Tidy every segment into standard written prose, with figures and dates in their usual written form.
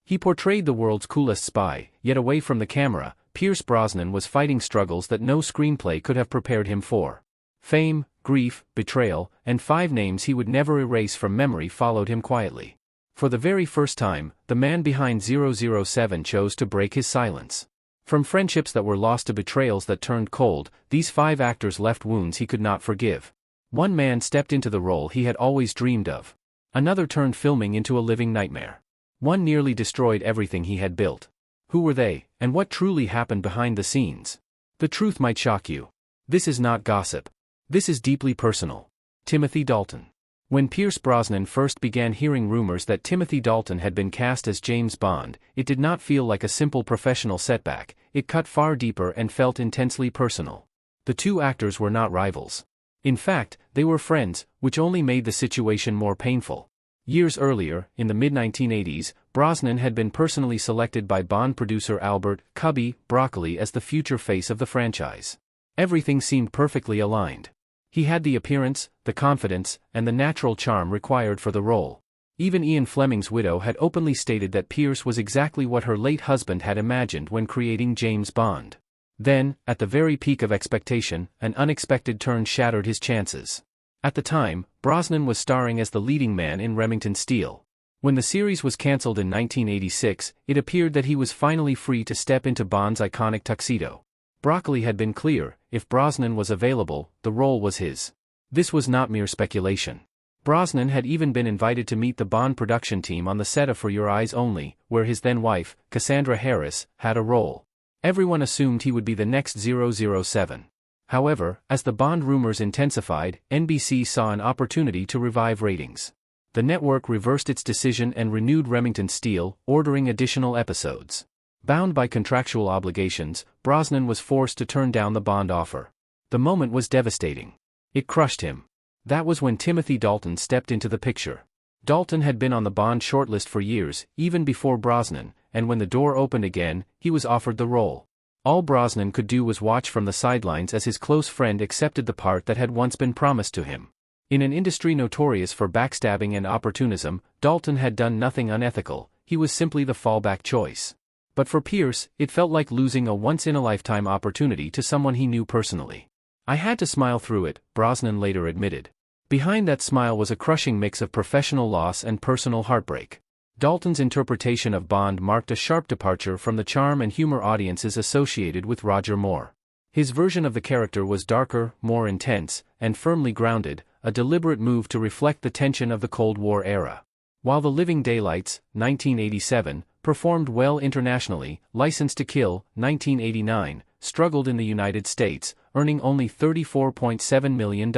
He portrayed the world's coolest spy, yet away from the camera, Pierce Brosnan was fighting struggles that no screenplay could have prepared him for. Fame, grief, betrayal, and 5 names he would never erase from memory followed him quietly. For the very first time, the man behind 007 chose to break his silence. From friendships that were lost to betrayals that turned cold, these 5 actors left wounds he could not forgive. One man stepped into the role he had always dreamed of. Another turned filming into a living nightmare. One nearly destroyed everything he had built. Who were they, and what truly happened behind the scenes? The truth might shock you. This is not gossip. This is deeply personal. Timothy Dalton. When Pierce Brosnan first began hearing rumors that Timothy Dalton had been cast as James Bond, it did not feel like a simple professional setback, it cut far deeper and felt intensely personal. The 2 actors were not rivals. In fact, they were friends, which only made the situation more painful. Years earlier, in the mid-1980s, Brosnan had been personally selected by Bond producer Albert "Cubby" Broccoli as the future face of the franchise. Everything seemed perfectly aligned. He had the appearance, the confidence, and the natural charm required for the role. Even Ian Fleming's widow had openly stated that Pierce was exactly what her late husband had imagined when creating James Bond. Then, at the very peak of expectation, an unexpected turn shattered his chances. At the time, Brosnan was starring as the leading man in Remington Steele. When the series was cancelled in 1986, it appeared that he was finally free to step into Bond's iconic tuxedo. Broccoli had been clear, if Brosnan was available, the role was his. This was not mere speculation. Brosnan had even been invited to meet the Bond production team on the set of For Your Eyes Only, where his then-wife, Cassandra Harris, had a role. Everyone assumed he would be the next 007. However, as the Bond rumors intensified, NBC saw an opportunity to revive ratings. The network reversed its decision and renewed Remington Steele, ordering additional episodes. Bound by contractual obligations, Brosnan was forced to turn down the Bond offer. The moment was devastating. It crushed him. That was when Timothy Dalton stepped into the picture. Dalton had been on the Bond shortlist for years, even before Brosnan, and when the door opened again, he was offered the role. All Brosnan could do was watch from the sidelines as his close friend accepted the part that had once been promised to him. In an industry notorious for backstabbing and opportunism, Dalton had done nothing unethical, he was simply the fallback choice. But for Pierce, it felt like losing a once-in-a-lifetime opportunity to someone he knew personally. "I had to smile through it," Brosnan later admitted. Behind that smile was a crushing mix of professional loss and personal heartbreak. Dalton's interpretation of Bond marked a sharp departure from the charm and humor audiences associated with Roger Moore. His version of the character was darker, more intense, and firmly grounded, a deliberate move to reflect the tension of the Cold War era. While The Living Daylights, 1987, performed well internationally, License to Kill, 1989, struggled in the United States, earning only $34.7 million.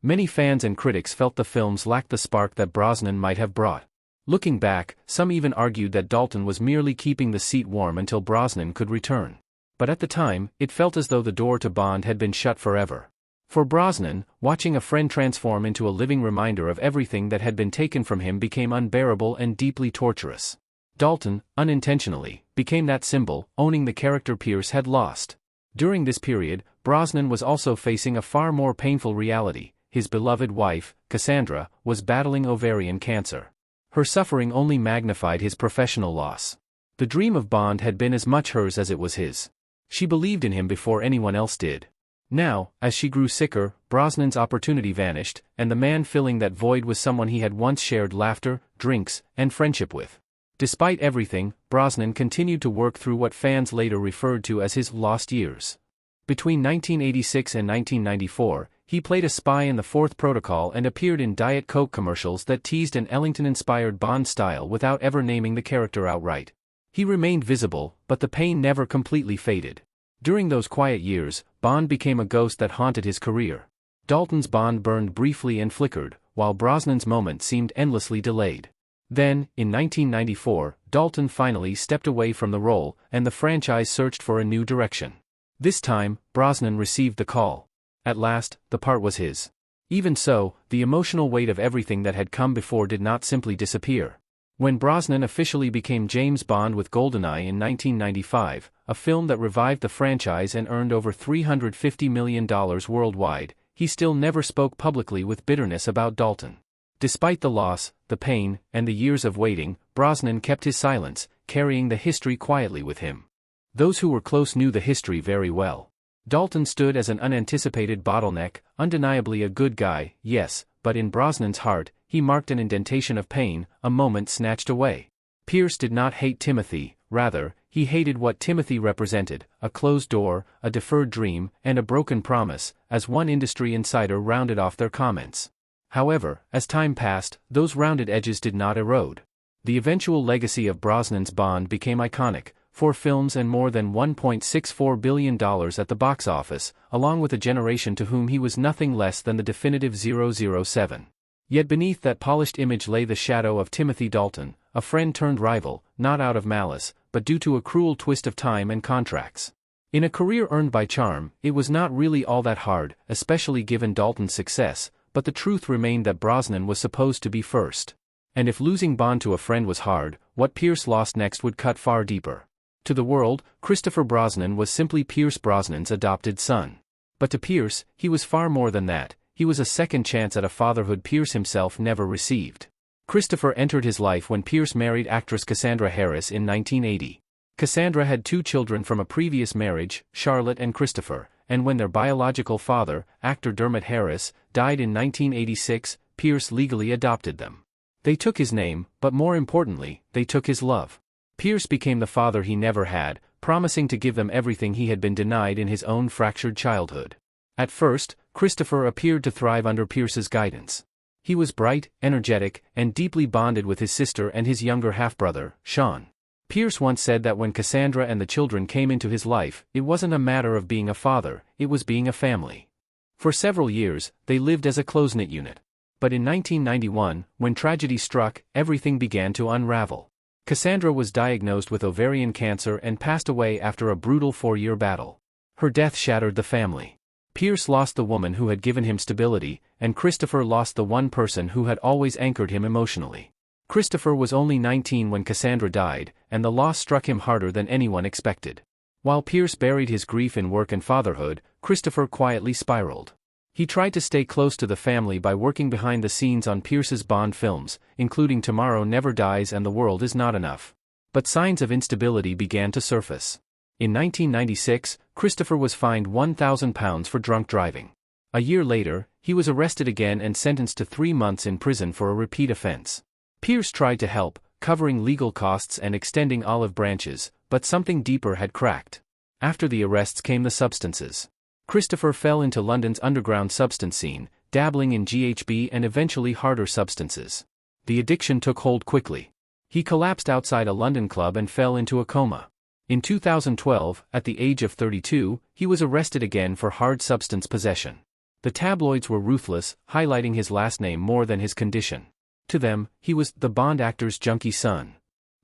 Many fans and critics felt the films lacked the spark that Brosnan might have brought. Looking back, some even argued that Dalton was merely keeping the seat warm until Brosnan could return. But at the time, it felt as though the door to Bond had been shut forever. For Brosnan, watching a friend transform into a living reminder of everything that had been taken from him became unbearable and deeply torturous. Dalton, unintentionally, became that symbol, owning the character Pierce had lost. During this period, Brosnan was also facing a far more painful reality. His beloved wife, Cassandra, was battling ovarian cancer. Her suffering only magnified his professional loss. The dream of Bond had been as much hers as it was his. She believed in him before anyone else did. Now, as she grew sicker, Brosnan's opportunity vanished, and the man filling that void was someone he had once shared laughter, drinks, and friendship with. Despite everything, Brosnan continued to work through what fans later referred to as his lost years. Between 1986 and 1994, he played a spy in The Fourth Protocol and appeared in Diet Coke commercials that teased an Ellington-inspired Bond style without ever naming the character outright. He remained visible, but the pain never completely faded. During those quiet years, Bond became a ghost that haunted his career. Dalton's Bond burned briefly and flickered, while Brosnan's moment seemed endlessly delayed. Then, in 1994, Dalton finally stepped away from the role, and the franchise searched for a new direction. This time, Brosnan received the call. At last, the part was his. Even so, the emotional weight of everything that had come before did not simply disappear. When Brosnan officially became James Bond with GoldenEye in 1995, a film that revived the franchise and earned over $350 million worldwide, he still never spoke publicly with bitterness about Dalton. Despite the loss, the pain, and the years of waiting, Brosnan kept his silence, carrying the history quietly with him. Those who were close knew the history very well. Dalton stood as an unanticipated bottleneck, undeniably a good guy, yes, but in Brosnan's heart, he marked an indentation of pain, a moment snatched away. Pierce did not hate Timothy, rather, he hated what Timothy represented, a closed door, a deferred dream, and a broken promise, as one industry insider rounded off their comments. However, as time passed, those rounded edges did not erode. The eventual legacy of Brosnan's Bond became iconic, 4 films and more than $1.64 billion at the box office, along with a generation to whom he was nothing less than the definitive 007. Yet beneath that polished image lay the shadow of Timothy Dalton, a friend turned rival, not out of malice, but due to a cruel twist of time and contracts. In a career earned by charm, it was not really all that hard, especially given Dalton's success, but the truth remained that Brosnan was supposed to be first. And if losing Bond to a friend was hard, what Pierce lost next would cut far deeper. To the world, Christopher Brosnan was simply Pierce Brosnan's adopted son. But to Pierce, he was far more than that. He was a second chance at a fatherhood Pierce himself never received. Christopher entered his life when Pierce married actress Cassandra Harris in 1980. Cassandra had 2 children from a previous marriage, Charlotte and Christopher, and when their biological father, actor Dermot Harris, died in 1986, Pierce legally adopted them. They took his name, but more importantly, they took his love. Pierce became the father he never had, promising to give them everything he had been denied in his own fractured childhood. At first, Christopher appeared to thrive under Pierce's guidance. He was bright, energetic, and deeply bonded with his sister and his younger half-brother, Sean. Pierce once said that when Cassandra and the children came into his life, it wasn't a matter of being a father, it was being a family. For several years, they lived as a close-knit unit. But in 1991, when tragedy struck, everything began to unravel. Cassandra was diagnosed with ovarian cancer and passed away after a brutal 4-year battle. Her death shattered the family. Pierce lost the woman who had given him stability, and Christopher lost the one person who had always anchored him emotionally. Christopher was only 19 when Cassandra died, and the loss struck him harder than anyone expected. While Pierce buried his grief in work and fatherhood, Christopher quietly spiraled. He tried to stay close to the family by working behind the scenes on Pierce's Bond films, including Tomorrow Never Dies and The World Is Not Enough. But signs of instability began to surface. In 1996, Christopher was fined £1,000 for drunk driving. A year later, he was arrested again and sentenced to 3 months in prison for a repeat offense. Pierce tried to help, covering legal costs and extending olive branches, but something deeper had cracked. After the arrests came the substances. Christopher fell into London's underground substance scene, dabbling in GHB and eventually harder substances. The addiction took hold quickly. He collapsed outside a London club and fell into a coma. In 2012, at the age of 32, he was arrested again for hard substance possession. The tabloids were ruthless, highlighting his last name more than his condition. To them, he was the Bond actor's junkie son.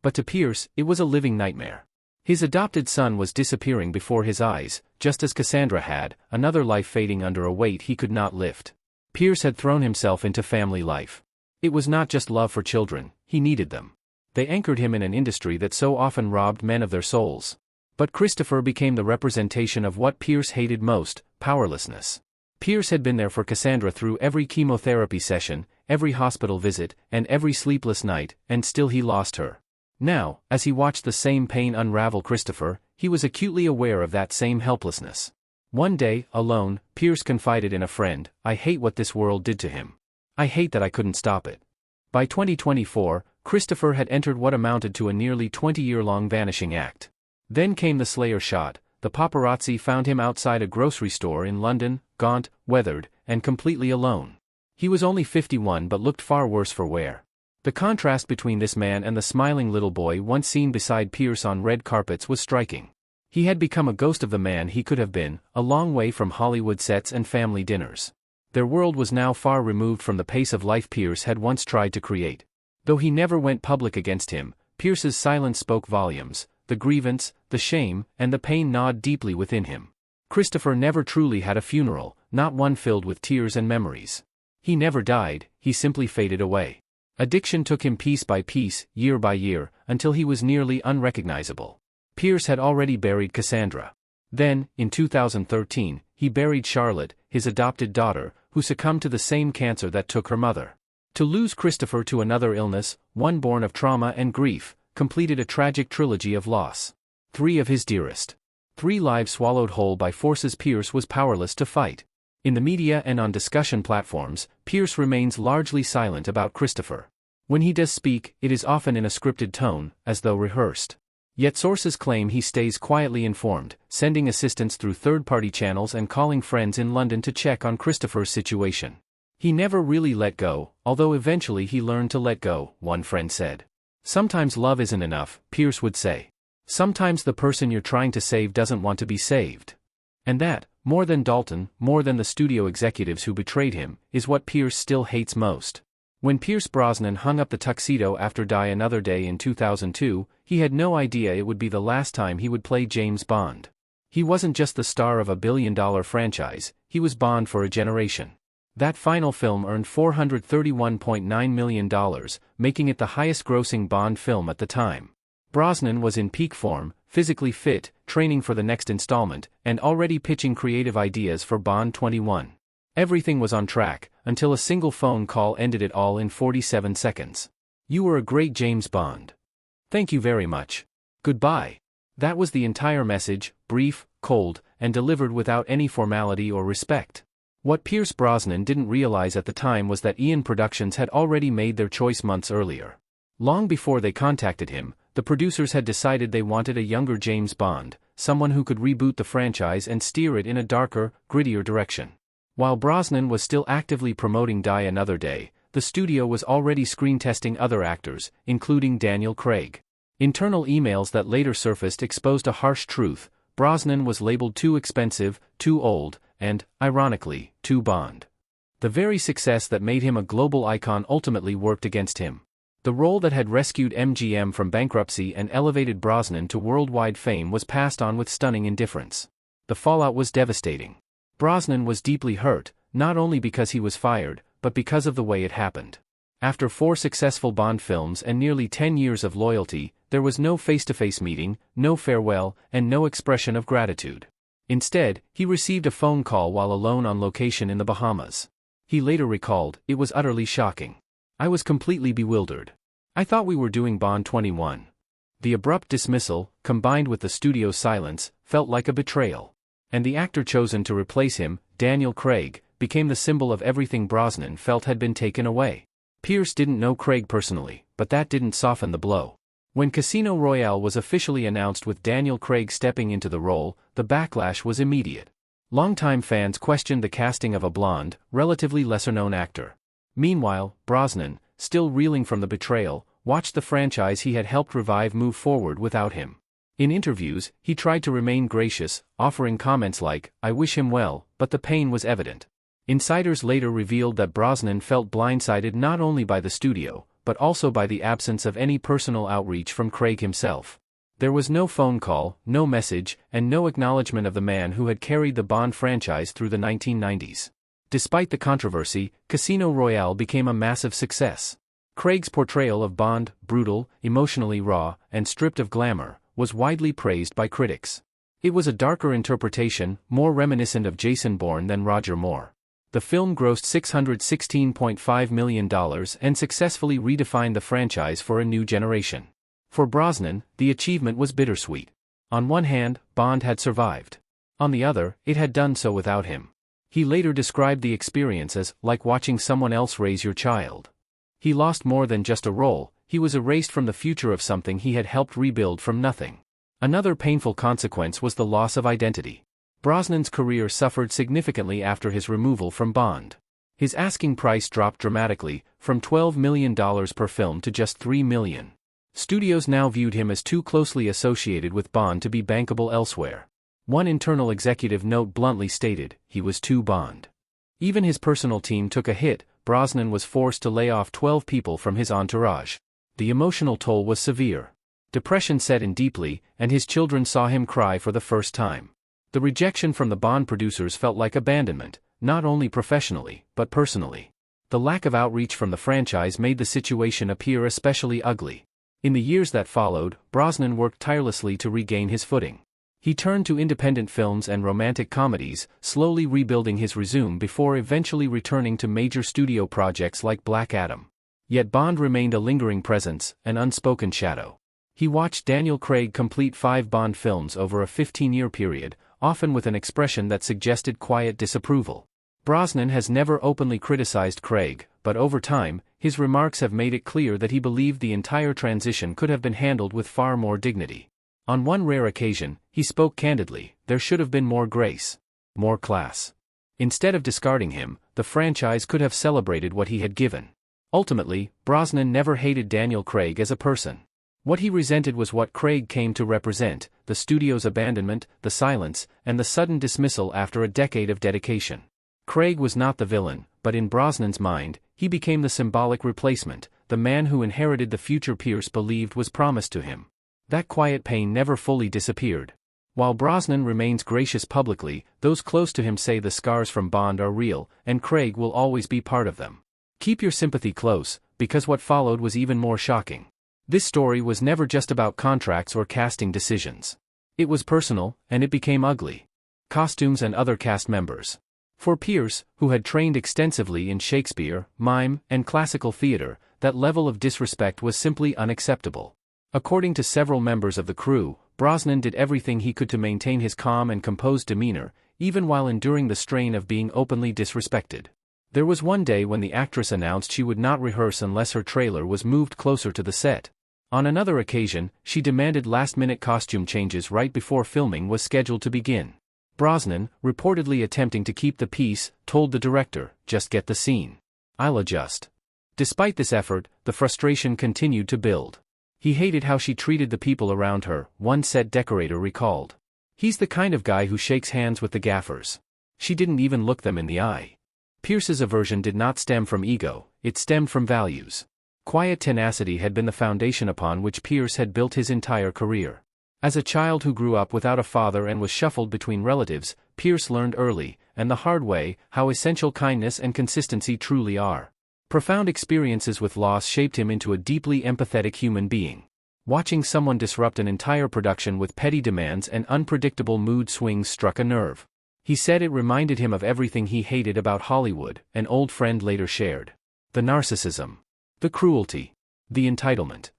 But to Pierce, it was a living nightmare. His adopted son was disappearing before his eyes, just as Cassandra had, another life fading under a weight he could not lift. Pierce had thrown himself into family life. It was not just love for children, he needed them. They anchored him in an industry that so often robbed men of their souls. But Christopher became the representation of what Pierce hated most, powerlessness. Pierce had been there for Cassandra through every chemotherapy session, every hospital visit, and every sleepless night, and still he lost her. Now, as he watched the same pain unravel Christopher, he was acutely aware of that same helplessness. One day, alone, Pierce confided in a friend, "I hate what this world did to him. I hate that I couldn't stop it." By 2024, Christopher had entered what amounted to a nearly 20-year-long vanishing act. Then came the Slayer shot. The paparazzi found him outside a grocery store in London, gaunt, weathered, and completely alone. He was only 51 but looked far worse for wear. The contrast between this man and the smiling little boy once seen beside Pierce on red carpets was striking. He had become a ghost of the man he could have been, a long way from Hollywood sets and family dinners. Their world was now far removed from the pace of life Pierce had once tried to create. Though he never went public against him, Pierce's silence spoke volumes. The grievance, the shame, and the pain gnawed deeply within him. Christopher never truly had a funeral, not one filled with tears and memories. He never died, he simply faded away. Addiction took him piece by piece, year by year, until he was nearly unrecognizable. Pierce had already buried Cassandra. Then, in 2013, he buried Charlotte, his adopted daughter, who succumbed to the same cancer that took her mother. To lose Christopher to another illness, one born of trauma and grief, completed a tragic trilogy of loss. 3 of his dearest. 3 lives swallowed whole by forces Pierce was powerless to fight. In the media and on discussion platforms, Pierce remains largely silent about Christopher. When he does speak, it is often in a scripted tone, as though rehearsed. Yet sources claim he stays quietly informed, sending assistance through third-party channels and calling friends in London to check on Christopher's situation. He never really let go, although eventually he learned to let go, one friend said. Sometimes love isn't enough, Pierce would say. Sometimes the person you're trying to save doesn't want to be saved. And that, more than Dalton, more than the studio executives who betrayed him, is what Pierce still hates most. When Pierce Brosnan hung up the tuxedo after Die Another Day in 2002, he had no idea it would be the last time he would play James Bond. He wasn't just the star of a billion-dollar franchise, he was Bond for a generation. That final film earned $431.9 million, making it the highest-grossing Bond film at the time. Brosnan was in peak form, physically fit, training for the next installment, and already pitching creative ideas for Bond 21. Everything was on track, until a single phone call ended it all in 47 seconds. "You were a great James Bond. Thank you very much. Goodbye." That was the entire message, brief, cold, and delivered without any formality or respect. What Pierce Brosnan didn't realize at the time was that Eon Productions had already made their choice months earlier. Long before they contacted him, the producers had decided they wanted a younger James Bond, someone who could reboot the franchise and steer it in a darker, grittier direction. While Brosnan was still actively promoting Die Another Day, the studio was already screen testing other actors, including Daniel Craig. Internal emails that later surfaced exposed a harsh truth: Brosnan was labeled too expensive, too old, and, ironically, too Bond. The very success that made him a global icon ultimately worked against him. The role that had rescued MGM from bankruptcy and elevated Brosnan to worldwide fame was passed on with stunning indifference. The fallout was devastating. Brosnan was deeply hurt, not only because he was fired, but because of the way it happened. After 4 successful Bond films and nearly 10 years of loyalty, there was no face-to-face meeting, no farewell, and no expression of gratitude. Instead, he received a phone call while alone on location in the Bahamas. He later recalled, "It was utterly shocking. I was completely bewildered. I thought we were doing Bond 21. The abrupt dismissal, combined with the studio's silence, felt like a betrayal. And the actor chosen to replace him, Daniel Craig, became the symbol of everything Brosnan felt had been taken away." Pierce didn't know Craig personally, but that didn't soften the blow. When Casino Royale was officially announced with Daniel Craig stepping into the role, the backlash was immediate. Longtime fans questioned the casting of a blonde, relatively lesser-known actor. Meanwhile, Brosnan, still reeling from the betrayal, watched the franchise he had helped revive move forward without him. In interviews, he tried to remain gracious, offering comments like, "I wish him well," but the pain was evident. Insiders later revealed that Brosnan felt blindsided not only by the studio, but also by the absence of any personal outreach from Craig himself. There was no phone call, no message, and no acknowledgement of the man who had carried the Bond franchise through the 1990s. Despite the controversy, Casino Royale became a massive success. Craig's portrayal of Bond, brutal, emotionally raw, and stripped of glamour, was widely praised by critics. It was a darker interpretation, more reminiscent of Jason Bourne than Roger Moore. The film grossed $616.5 million and successfully redefined the franchise for a new generation. For Brosnan, the achievement was bittersweet. On one hand, Bond had survived. On the other, it had done so without him. He later described the experience as like watching someone else raise your child. He lost more than just a role, he was erased from the future of something he had helped rebuild from nothing. Another painful consequence was the loss of identity. Brosnan's career suffered significantly after his removal from Bond. His asking price dropped dramatically, from $12 million per film to just $3 million. Studios now viewed him as too closely associated with Bond to be bankable elsewhere. One internal executive note bluntly stated, "He was too Bond." Even his personal team took a hit. Brosnan was forced to lay off 12 people from his entourage. The emotional toll was severe. Depression set in deeply, and his children saw him cry for the first time. The rejection from the Bond producers felt like abandonment, not only professionally, but personally. The lack of outreach from the franchise made the situation appear especially ugly. In the years that followed, Brosnan worked tirelessly to regain his footing. He turned to independent films and romantic comedies, slowly rebuilding his resume before eventually returning to major studio projects like Black Adam. Yet Bond remained a lingering presence, an unspoken shadow. He watched Daniel Craig complete 5 Bond films over a 15-year period, often with an expression that suggested quiet disapproval. Brosnan has never openly criticized Craig, but over time, his remarks have made it clear that he believed the entire transition could have been handled with far more dignity. On one rare occasion, he spoke candidly, there should have been more grace, more class. Instead of discarding him, the franchise could have celebrated what he had given. Ultimately, Brosnan never hated Daniel Craig as a person. What he resented was what Craig came to represent, the studio's abandonment, the silence, and the sudden dismissal after a decade of dedication. Craig was not the villain, but in Brosnan's mind, he became the symbolic replacement, the man who inherited the future Pierce believed was promised to him. That quiet pain never fully disappeared. While Brosnan remains gracious publicly, those close to him say the scars from Bond are real, and Craig will always be part of them. Keep your sympathy close, because what followed was even more shocking. This story was never just about contracts or casting decisions. It was personal, and it became ugly. Costumes and other cast members. For Pierce, who had trained extensively in Shakespeare, mime, and classical theater, that level of disrespect was simply unacceptable. According to several members of the crew, Brosnan did everything he could to maintain his calm and composed demeanor, even while enduring the strain of being openly disrespected. There was one day when the actress announced she would not rehearse unless her trailer was moved closer to the set. On another occasion, she demanded last-minute costume changes right before filming was scheduled to begin. Brosnan, reportedly attempting to keep the peace, told the director, "Just get the scene. I'll adjust." Despite this effort, the frustration continued to build. He hated how she treated the people around her, one set decorator recalled. "He's the kind of guy who shakes hands with the gaffers. She didn't even look them in the eye." Pierce's aversion did not stem from ego, it stemmed from values. Quiet tenacity had been the foundation upon which Pierce had built his entire career. As a child who grew up without a father and was shuffled between relatives, Pierce learned early, and the hard way, how essential kindness and consistency truly are. Profound experiences with loss shaped him into a deeply empathetic human being. Watching someone disrupt an entire production with petty demands and unpredictable mood swings struck a nerve. He said it reminded him of everything he hated about Hollywood, an old friend later shared. The narcissism. The cruelty. The entitlement.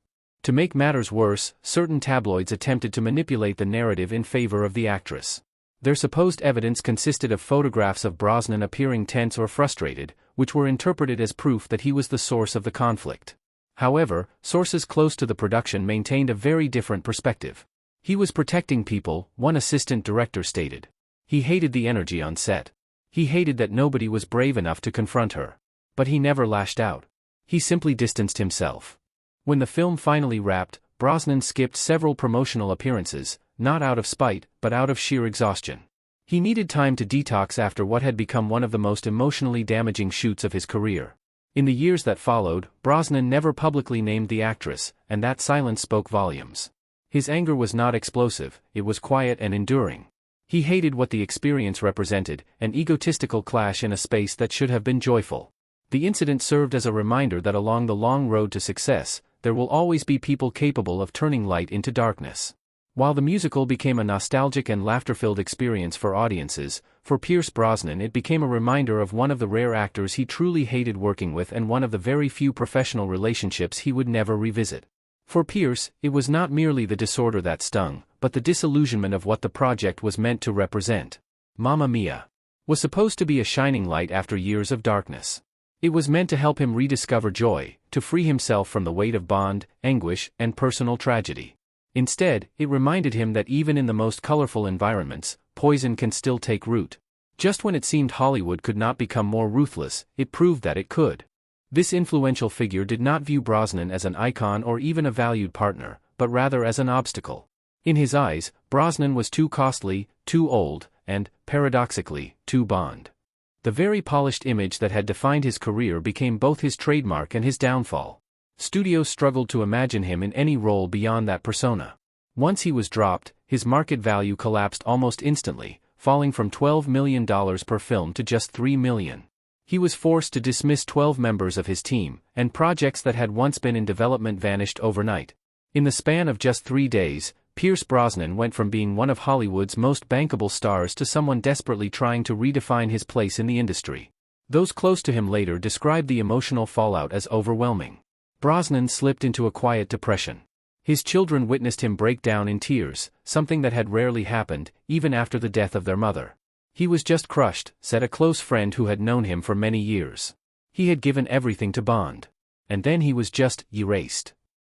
To make matters worse, certain tabloids attempted to manipulate the narrative in favor of the actress. Their supposed evidence consisted of photographs of Brosnan appearing tense or frustrated, which were interpreted as proof that he was the source of the conflict. However, sources close to the production maintained a very different perspective. He was protecting people, one assistant director stated. He hated the energy on set. He hated that nobody was brave enough to confront her. But he never lashed out. He simply distanced himself. When the film finally wrapped, Brosnan skipped several promotional appearances, not out of spite, but out of sheer exhaustion. He needed time to detox after what had become one of the most emotionally damaging shoots of his career. In the years that followed, Brosnan never publicly named the actress, and that silence spoke volumes. His anger was not explosive, it was quiet and enduring. He hated what the experience represented, an egotistical clash in a space that should have been joyful. The incident served as a reminder that along the long road to success, there will always be people capable of turning light into darkness. While the musical became a nostalgic and laughter-filled experience for audiences, for Pierce Brosnan it became a reminder of one of the rare actors he truly hated working with and one of the very few professional relationships he would never revisit. For Pierce, it was not merely the disorder that stung, but the disillusionment of what the project was meant to represent. Mamma Mia! Was supposed to be a shining light after years of darkness. It was meant to help him rediscover joy, to free himself from the weight of Bond, anguish, and personal tragedy. Instead, it reminded him that even in the most colorful environments, poison can still take root. Just when it seemed Hollywood could not become more ruthless, it proved that it could. This influential figure did not view Brosnan as an icon or even a valued partner, but rather as an obstacle. In his eyes, Brosnan was too costly, too old, and, paradoxically, too Bond. The very polished image that had defined his career became both his trademark and his downfall. Studios struggled to imagine him in any role beyond that persona. Once he was dropped, his market value collapsed almost instantly, falling from $12 million per film to just $3 million. He was forced to dismiss 12 members of his team, and projects that had once been in development vanished overnight. In the span of just 3 days, Pierce Brosnan went from being one of Hollywood's most bankable stars to someone desperately trying to redefine his place in the industry. Those close to him later described the emotional fallout as overwhelming. Brosnan slipped into a quiet depression. His children witnessed him break down in tears, something that had rarely happened, even after the death of their mother. "He was just crushed," said a close friend who had known him for many years. "He had given everything to Bond. And then he was just erased."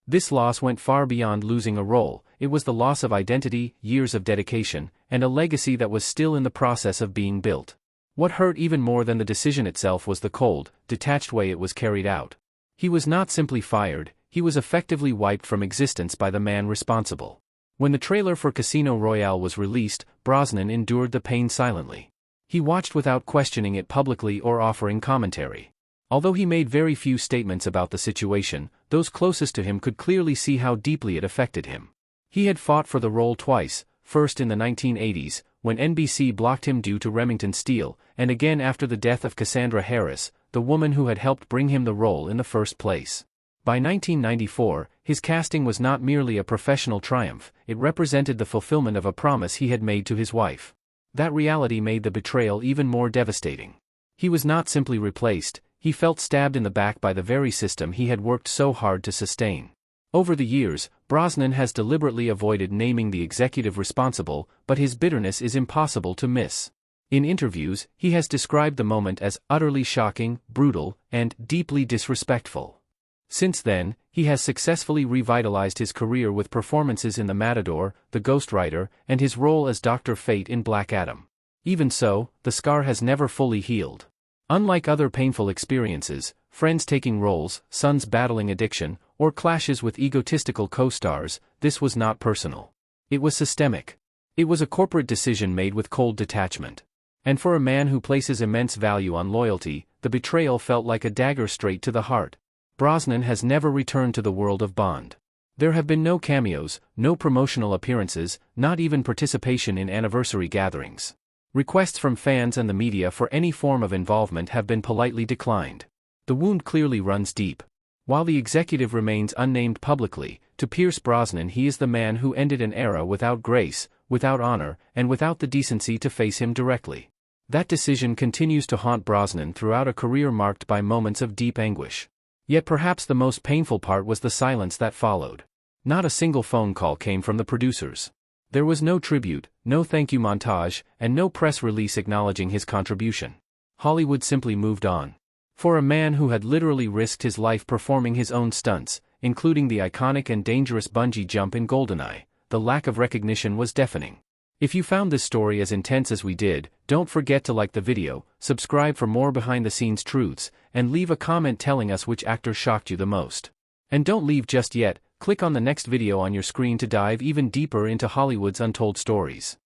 This loss went far beyond losing a role. It was the loss of identity, years of dedication, and a legacy that was still in the process of being built. What hurt even more than the decision itself was the cold, detached way it was carried out. He was not simply fired, he was effectively wiped from existence by the man responsible. When the trailer for Casino Royale was released, Brosnan endured the pain silently. He watched without questioning it publicly or offering commentary. Although he made very few statements about the situation, those closest to him could clearly see how deeply it affected him. He had fought for the role twice, first in the 1980s, when NBC blocked him due to Remington Steele, and again after the death of Cassandra Harris, the woman who had helped bring him the role in the first place. By 1994, his casting was not merely a professional triumph, it represented the fulfillment of a promise he had made to his wife. That reality made the betrayal even more devastating. He was not simply replaced, he felt stabbed in the back by the very system he had worked so hard to sustain. Over the years, Brosnan has deliberately avoided naming the executive responsible, but his bitterness is impossible to miss. In interviews, he has described the moment as utterly shocking, brutal, and deeply disrespectful. Since then, he has successfully revitalized his career with performances in The Matador, The Ghostwriter, and his role as Dr. Fate in Black Adam. Even so, the scar has never fully healed. Unlike other painful experiences, friends taking roles, sons battling addiction, or clashes with egotistical co-stars, this was not personal. It was systemic. It was a corporate decision made with cold detachment. And for a man who places immense value on loyalty, the betrayal felt like a dagger straight to the heart. Brosnan has never returned to the world of Bond. There have been no cameos, no promotional appearances, not even participation in anniversary gatherings. Requests from fans and the media for any form of involvement have been politely declined. The wound clearly runs deep. While the executive remains unnamed publicly, to Pierce Brosnan he is the man who ended an era without grace, without honor, and without the decency to face him directly. That decision continues to haunt Brosnan throughout a career marked by moments of deep anguish. Yet perhaps the most painful part was the silence that followed. Not a single phone call came from the producers. There was no tribute, no thank you montage, and no press release acknowledging his contribution. Hollywood simply moved on. For a man who had literally risked his life performing his own stunts, including the iconic and dangerous bungee jump in GoldenEye, the lack of recognition was deafening. If you found this story as intense as we did, don't forget to like the video, subscribe for more behind-the-scenes truths, and leave a comment telling us which actor shocked you the most. And don't leave just yet, click on the next video on your screen to dive even deeper into Hollywood's untold stories.